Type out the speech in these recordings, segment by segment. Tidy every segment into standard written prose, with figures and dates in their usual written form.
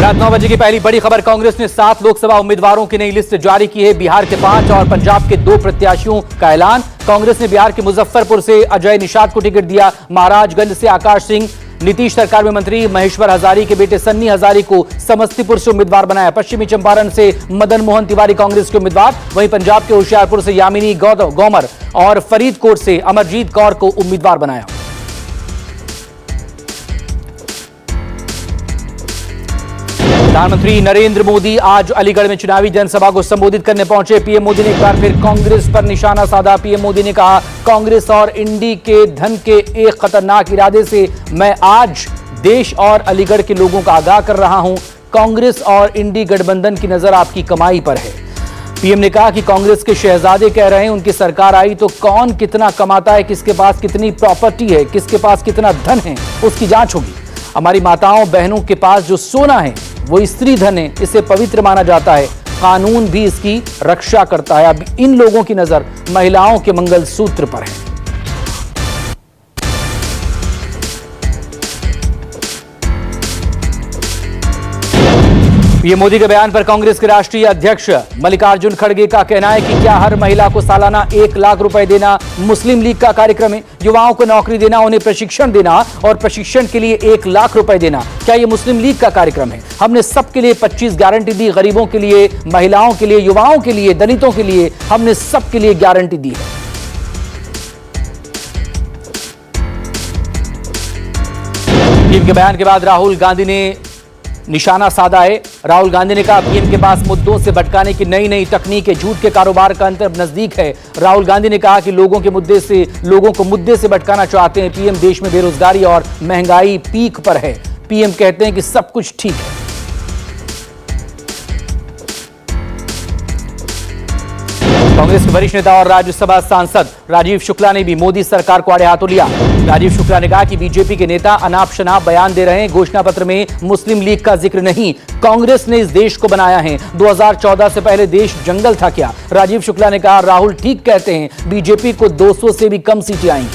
रात 9 बजे की पहली बड़ी खबर। कांग्रेस ने 7 लोकसभा उम्मीदवारों की नई लिस्ट जारी की है। बिहार के 5 और पंजाब के 2 प्रत्याशियों का ऐलान। कांग्रेस ने बिहार के मुजफ्फरपुर से अजय निषाद को टिकट दिया। महाराजगंज से आकाश सिंह, नीतीश सरकार में मंत्री महेश्वर हजारी के बेटे सन्नी हजारी को समस्तीपुर से उम्मीदवार बनाया। पश्चिमी चंपारण से मदन मोहन तिवारी कांग्रेस के उम्मीदवार। वहीं पंजाब के होशियारपुर से यामिनी गौमर और फरीदकोट से अमरजीत कौर को उम्मीदवार बनाया। प्रधानमंत्री नरेंद्र मोदी आज अलीगढ़ में चुनावी जनसभा को संबोधित करने पहुंचे। पीएम मोदी ने एक बार फिर कांग्रेस पर निशाना साधा। पीएम मोदी ने कहा, कांग्रेस और इंडी के धन के एक खतरनाक इरादे से मैं आज देश और अलीगढ़ के लोगों को आगाह कर रहा हूं। कांग्रेस और इंडी गठबंधन की नजर आपकी कमाई पर है। पीएम ने कहा कि कांग्रेस के शहजादे कह रहे हैं उनकी सरकार आई तो कौन कितना कमाता है, किसके पास कितनी प्रॉपर्टी है, किसके पास कितना धन है, उसकी जांच होगी। हमारी माताओं बहनों के पास जो सोना है वो स्त्री धन है, इसे पवित्र माना जाता है। कानून भी इसकी रक्षा करता है। अब इन लोगों की नजर महिलाओं के मंगलसूत्र पर है। पीएम मोदी के बयान पर कांग्रेस के राष्ट्रीय अध्यक्ष मल्लिकार्जुन खड़गे का कहना है कि क्या हर महिला को सालाना 1 लाख रुपए देना मुस्लिम लीग का कार्यक्रम है? युवाओं को नौकरी देना, उन्हें प्रशिक्षण देना और प्रशिक्षण के लिए 1 लाख रुपए देना, क्या यह मुस्लिम लीग का कार्यक्रम है? हमने सबके लिए 25 गारंटी दी, गरीबों के लिए, महिलाओं के लिए, युवाओं के लिए, दलितों के लिए, हमने सबके लिए गारंटी दी है। पीएम के बयान के बाद राहुल गांधी ने निशाना साधा है। राहुल गांधी ने कहा, पीएम के पास मुद्दों से भटकाने की नई तकनीक है। झूठ के कारोबार का अंत नजदीक है। राहुल गांधी ने कहा कि लोगों को मुद्दे से भटकाना चाहते हैं। पीएम, देश में बेरोजगारी और महंगाई पीक पर है। पीएम कहते हैं कि सब कुछ ठीक है। कांग्रेस के वरिष्ठ नेता और राज्यसभा सांसद राजीव शुक्ला ने भी मोदी सरकार को आड़े हाथों लिया। राजीव शुक्ला ने कहा कि बीजेपी के नेता अनाप शनाप बयान दे रहे हैं। घोषणा पत्र में मुस्लिम लीग का जिक्र नहीं। कांग्रेस ने इस देश को बनाया है। 2014 से पहले देश जंगल था क्या? राजीव शुक्ला ने कहा, राहुल ठीक कहते हैं, बीजेपी को 200 से भी कम सीटें आएंगी।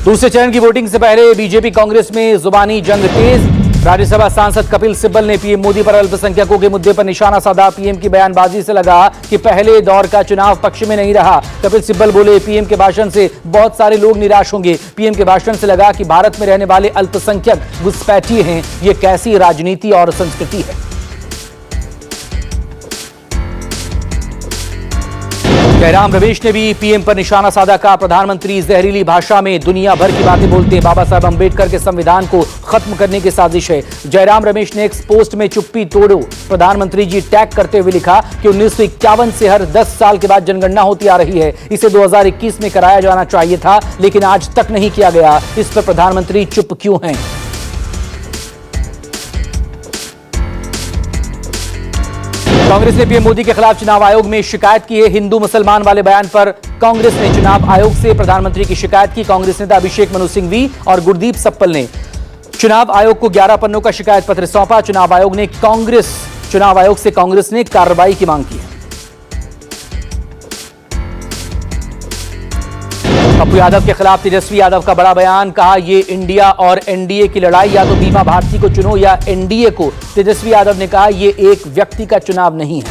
दूसरे चरण की वोटिंग से पहले बीजेपी कांग्रेस में जुबानी जंग तेज। राज्यसभा सांसद कपिल सिब्बल ने पीएम मोदी पर अल्पसंख्यकों के मुद्दे पर निशाना साधा। पीएम की बयानबाजी से लगा कि पहले दौर का चुनाव पक्ष में नहीं रहा। कपिल सिब्बल बोले, पीएम के भाषण से बहुत सारे लोग निराश होंगे। पीएम के भाषण से लगा कि भारत में रहने वाले अल्पसंख्यक घुसपैठिए हैं। ये कैसी राजनीति और संस्कृति है? जयराम रमेश ने भी पीएम पर निशाना साधा। का प्रधानमंत्री जहरीली भाषा में दुनिया भर की बातें बोलते हैं। बाबा साहब अंबेडकर के संविधान को खत्म करने की साजिश है। जयराम रमेश ने एक पोस्ट में चुप्पी तोड़ो प्रधानमंत्री जी टैग करते हुए लिखा कि 1951 से हर 10 साल के बाद जनगणना होती आ रही है। इसे 2021 में कराया जाना चाहिए था, लेकिन आज तक नहीं किया गया। इस पर प्रधानमंत्री चुप क्यों हैं? कांग्रेस ने पीएम मोदी के खिलाफ चुनाव आयोग में शिकायत की है। हिंदू मुसलमान वाले बयान पर कांग्रेस ने चुनाव आयोग से प्रधानमंत्री की शिकायत की। कांग्रेस नेता अभिषेक मनु सिंघवी और गुरदीप सप्पल ने चुनाव आयोग को 11 पन्नों का शिकायत पत्र सौंपा। चुनाव आयोग से कांग्रेस ने कार्रवाई की मांग की है। पप्पू यादव के खिलाफ तेजस्वी यादव का बड़ा बयान। कहा, ये इंडिया और एनडीए की लड़ाई, या तो बीमा भारती को चुनो या एनडीए को। तेजस्वी यादव ने कहा, ये एक व्यक्ति का चुनाव नहीं है।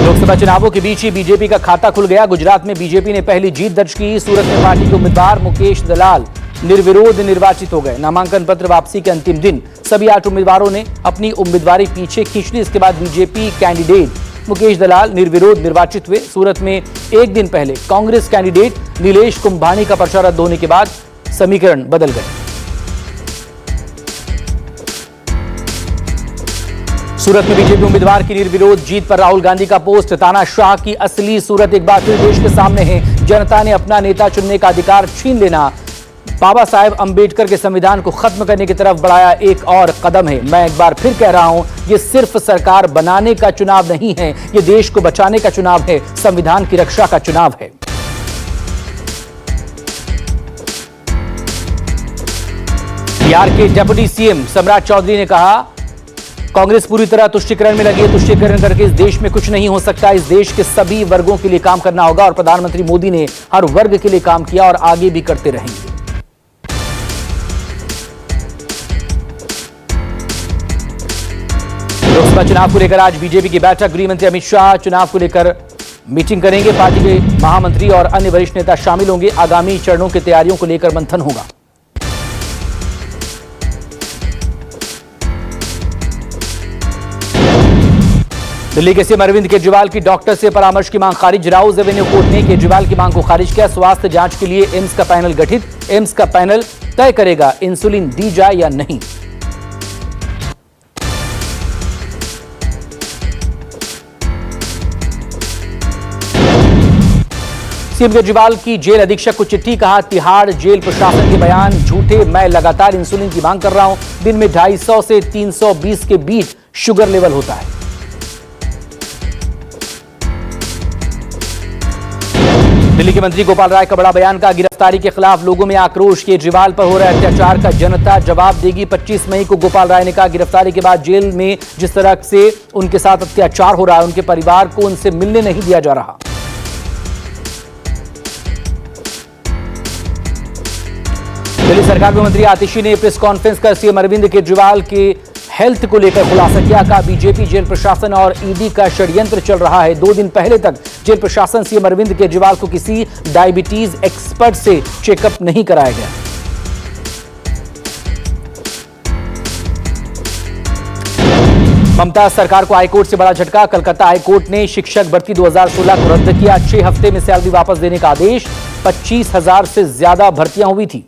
लोकसभा चुनावों के बीच ही बीजेपी का खाता खुल गया। गुजरात में बीजेपी ने पहली जीत दर्ज की। सूरत में पार्टी के उम्मीदवार मुकेश दलाल निर्विरोध निर्वाचित हो गए। नामांकन पत्र वापसी के अंतिम दिन सभी 8 उम्मीदवारों ने अपनी उम्मीदवारी पीछे खींच ली। इसके बाद बीजेपी कैंडिडेट मुकेश दलाल निर्विरोध निर्वाचित हुए। सूरत में एक दिन पहले कांग्रेस कैंडिडेट नीलेश कुंभानी का पर्चा रद्द होने के बाद समीकरण बदल गए। सूरत में बीजेपी उम्मीदवार की निर्विरोध जीत पर राहुल गांधी का पोस्ट। तानाशाह की असली सूरत एक बार फिर देश के सामने है। जनता ने अपना नेता चुनने का अधिकार छीन लेना बाबा साहेब अंबेडकर के संविधान को खत्म करने की तरफ बढ़ाया एक और कदम है। मैं एक बार फिर कह रहा हूं, ये सिर्फ सरकार बनाने का चुनाव नहीं है, ये देश को बचाने का चुनाव है, संविधान की रक्षा का चुनाव है। बिहार के डिप्टी सीएम सम्राट चौधरी ने कहा कांग्रेस पूरी तरह तुष्टीकरण में लगी है। तुष्टीकरण करके इस देश में कुछ नहीं हो सकता। इस देश के सभी वर्गों के लिए काम करना होगा और प्रधानमंत्री मोदी ने हर वर्ग के लिए काम किया और आगे भी करते रहेंगे। लोकसभा चुनाव को लेकर आज बीजेपी की बैठक। गृह मंत्री अमित शाह चुनाव को लेकर मीटिंग करेंगे। पार्टी के महामंत्री और अन्य वरिष्ठ नेता शामिल होंगे। आगामी चरणों की तैयारियों को लेकर मंथन होगा। दिल्ली के सीएम अरविंद केजरीवाल की डॉक्टर से परामर्श की मांग खारिज। राउज एवेन्यू कोर्ट ने केजरीवाल की मांग को खारिज किया। स्वास्थ्य जांच के लिए एम्स का पैनल गठित। एम्स का पैनल तय करेगा इंसुलिन दी जाए या नहीं। सीएम केजरीवाल की जेल अधीक्षक को चिट्ठी। कहा, तिहाड़ जेल प्रशासन के बयान झूठे। मैं लगातार इंसुलिन की मांग कर रहा हूं। दिन में 250 से 320 के बीच शुगर लेवल होता है। दिल्ली के मंत्री गोपाल राय का बड़ा बयान। का गिरफ्तारी के खिलाफ लोगों में आक्रोश। केजरीवाल पर हो रहा अत्याचार का जनता जवाब देगी। 25 मई को गोपाल राय ने कहा, गिरफ्तारी के बाद जेल में जिस तरह से उनके साथ अत्याचार हो रहा है, उनके परिवार को उनसे मिलने नहीं दिया जा रहा। दिल्ली सरकार के मंत्री आतिशी ने प्रेस कॉन्फ्रेंस कर सीएम अरविंद केजरीवाल के हेल्थ को लेकर खुलासा किया। कहा, बीजेपी जेल प्रशासन और ईडी का षड्यंत्र चल रहा है। 2 दिन पहले तक जेल प्रशासन सीएम अरविंद केजरीवाल को किसी डायबिटीज एक्सपर्ट से चेकअप नहीं कराया गया। ममता सरकार को हाईकोर्ट से बड़ा झटका। कलकत्ता हाईकोर्ट ने शिक्षक भर्ती 2016 को रद्द किया। 6 हफ्ते में सैलरी वापस देने का आदेश। 25,000 से ज्यादा भर्तियां हुई थी।